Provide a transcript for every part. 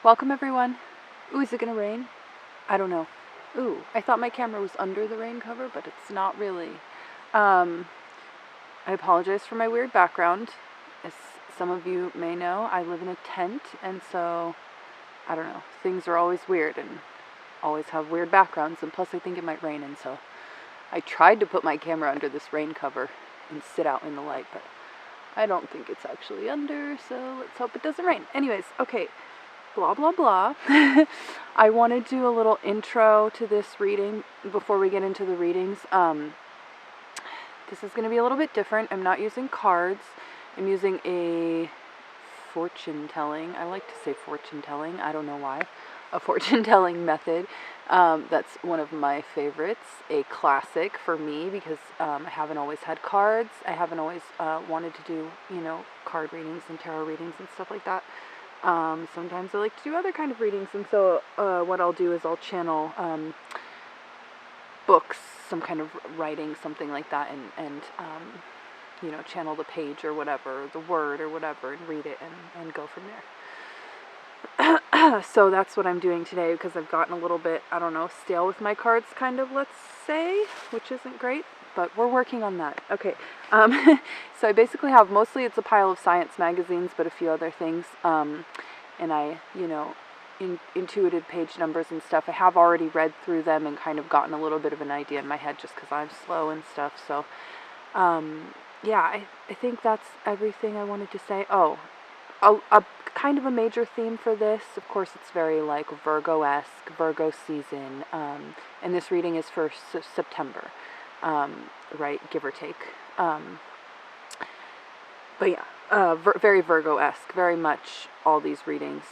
Welcome everyone. Ooh, is it gonna rain? I don't know. Ooh, I thought my camera was under the rain cover, but it's not really. I apologize for my weird background. As some of you may know, I live in a tent, and so, I don't know, things are always weird and always have weird backgrounds, and plus I think it might rain, and so I tried to put my camera under this rain cover and sit out in the light, but I don't think it's actually under, so let's hope it doesn't rain. Anyways, okay. Blah, blah, blah. I want to do a little intro to this reading before we get into the readings. This is going to be a little bit different. I'm not using cards. I'm using a fortune telling. I like to say fortune telling. I don't know why. A fortune telling method. That's one of my favorites. A classic for me because I haven't always had cards. I haven't always wanted to do, card readings and tarot readings and stuff like that. Sometimes I like to do other kind of readings, and so what I'll do is I'll channel books, some kind of writing, something like that, and channel the page or whatever, the word or whatever, and read it and go from there. So that's what I'm doing today because I've gotten a little bit, I don't know, stale with my cards, kind of, let's say, which isn't great. But we're working on that. Okay, so I basically have, mostly it's a pile of science magazines, but a few other things, and I, intuited page numbers and stuff. I have already read through them and kind of gotten a little bit of an idea in my head just because I'm slow and stuff, so, yeah, I think that's everything I wanted to say. Oh, a kind of a major theme for this, of course, it's very, like, Virgo-esque, Virgo season, and this reading is for September. Right, give or take. But yeah, very Virgo-esque, very much all these readings,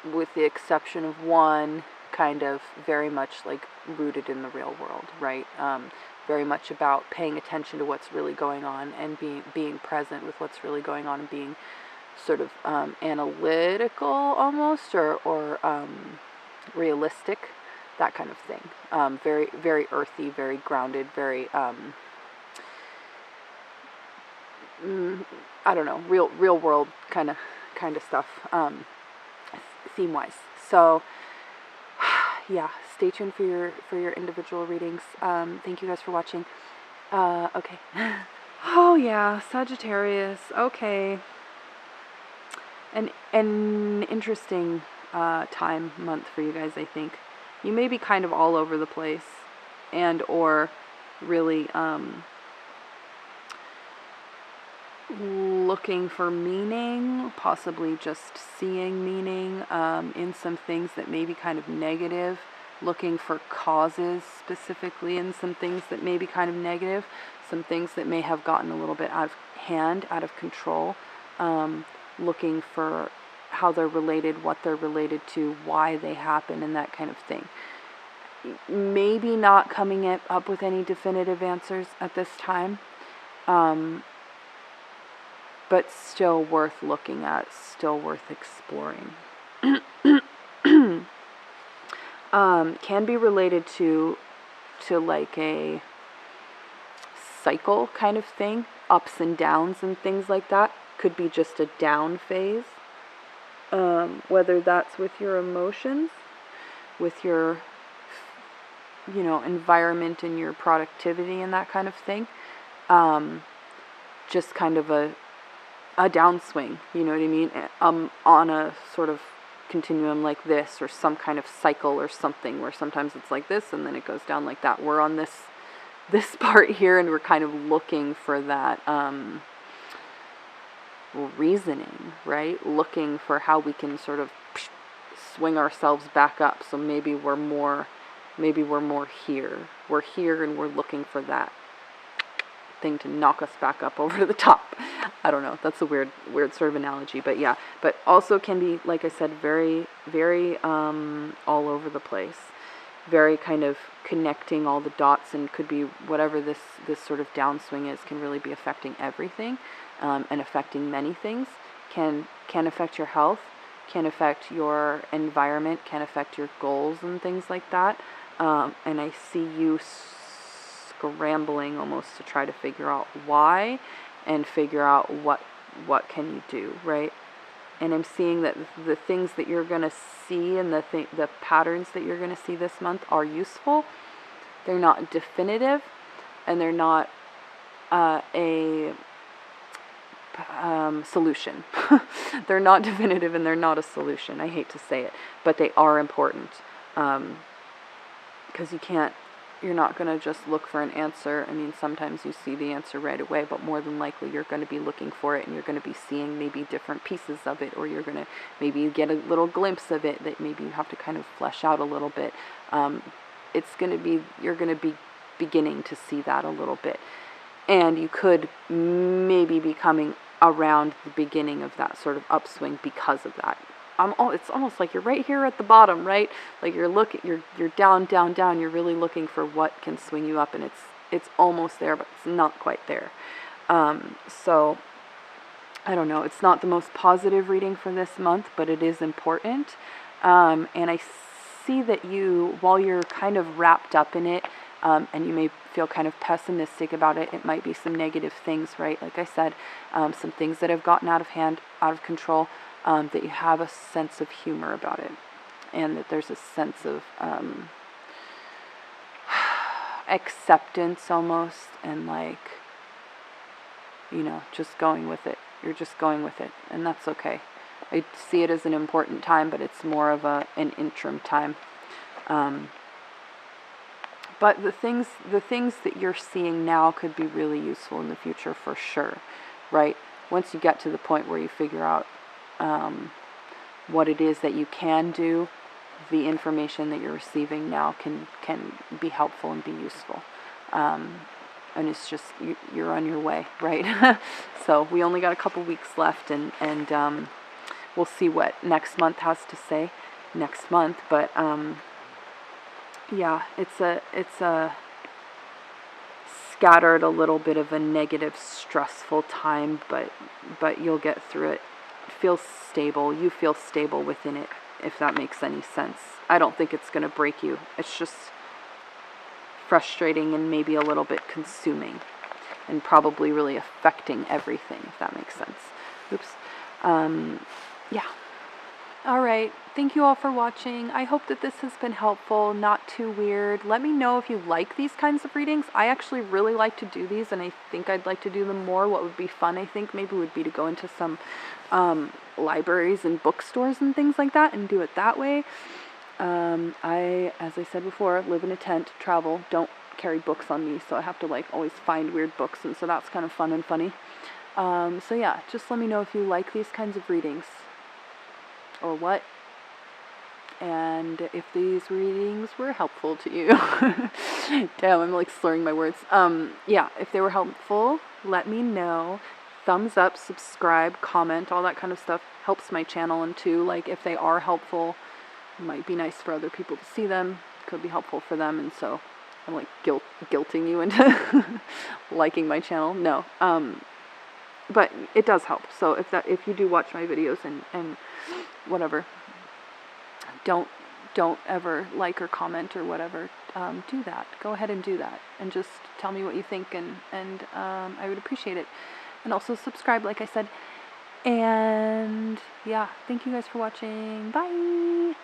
with the exception of one, kind of very much like rooted in the real world, right? Very much about paying attention to what's really going on and being present with what's really going on and being sort of analytical almost, or realistic. That kind of thing. Very, very earthy, very grounded, very, I don't know, real world kind of stuff, theme-wise. So, yeah, stay tuned for your individual readings. Thank you guys for watching. Okay. Oh yeah, Sagittarius. Okay. An interesting month for you guys, I think. You may be kind of all over the place and or really looking for meaning, possibly just seeing meaning in some things that may be kind of negative, looking for causes specifically in some things that may be kind of negative, some things that may have gotten a little bit out of hand, out of control, looking for how they're related, what they're related to, why they happen, and that kind of thing. Maybe not coming up with any definitive answers at this time, but still worth looking at, still worth exploring. Can be related to like a cycle kind of thing, ups and downs and things like that. Could be just a down phase. Whether that's with your emotions, with your, environment and your productivity and that kind of thing. Just kind of a downswing, you know what I mean? On a sort of continuum like this, or some kind of cycle or something, where sometimes it's like this and then it goes down like that. We're on this part here, and we're kind of looking for that, reasoning, right? Looking for how we can sort of swing ourselves back up. So maybe we're more here. We're here and we're looking for that thing to knock us back up over to the top. I don't know. That's a weird sort of analogy, but yeah. But also can be, like I said, very, very all over the place. Very kind of connecting all the dots, and could be whatever this sort of downswing is, can really be affecting everything. And affecting many things, can affect your health, can affect your environment, can affect your goals and things like that. And I see you scrambling almost to try to figure out why, and figure out what can you do, right? And I'm seeing that the things that you're going to see and the patterns that you're going to see this month are useful. They're not definitive, and they're not a solution. They're not definitive, and they're not a solution. I hate to say it, but they are important, because you're not going to just look for an answer. I mean, sometimes you see the answer right away, but more than likely you're going to be looking for it, and you're going to be seeing maybe different pieces of it, or you're going to maybe get a little glimpse of it that maybe you have to kind of flesh out a little bit. You're going to be beginning to see that a little bit. And you could maybe be coming around the beginning of that sort of upswing because of that. It's almost like you're right here at the bottom, right? Like you're down, down, down. You're really looking for what can swing you up, and it's almost there, but it's not quite there. So I don't know. It's not the most positive reading for this month, but it is important. And I see that while you're kind of wrapped up in it, and you may feel kind of pessimistic about it, it might be some negative things, right? Like I said, some things that have gotten out of hand, out of control. That you have a sense of humor about it, and that there's a sense of acceptance almost, and like, just going with it. You're just going with it, and that's okay. I see it as an important time, but it's more of an interim time. But the things that you're seeing now could be really useful in the future for sure, right? Once you get to the point where you figure out what it is that you can do, the information that you're receiving now can be helpful and be useful. And it's just, you're on your way, right? So we only got a couple weeks left, and we'll see what next month has to say next month. But yeah, it's a scattered, a little bit of a negative, stressful time, but you'll get through it. Feels stable. You feel stable within it, if that makes any sense. I don't think it's going to break you. It's just frustrating and maybe a little bit consuming, and probably really affecting everything, if that makes sense. Oops. Yeah. All right. Thank you all for watching. I hope that this has been helpful, not too weird. Let me know if you like these kinds of readings. I actually really like to do these, and I think I'd like to do them more. What would be fun, I think, maybe would be to go into some libraries and bookstores and things like that and do it that way. As I said before, live in a tent, travel, don't carry books on me, so I have to like always find weird books, and so that's kind of fun and funny. So yeah, just let me know if you like these kinds of readings or what, and if these readings were helpful to you. Damn, I'm like slurring my words. Yeah, if they were helpful, let me know. Thumbs up, subscribe, comment, all that kind of stuff helps my channel. And too, like, if they are helpful, it might be nice for other people to see them. Could be helpful for them, and so I'm like guilting you into liking my channel. No, but it does help. So if you do watch my videos and whatever, don't ever like or comment or whatever. Do that. Go ahead and do that, and just tell me what you think, and I would appreciate it. And also subscribe, like I said. And yeah, thank you guys for watching. Bye.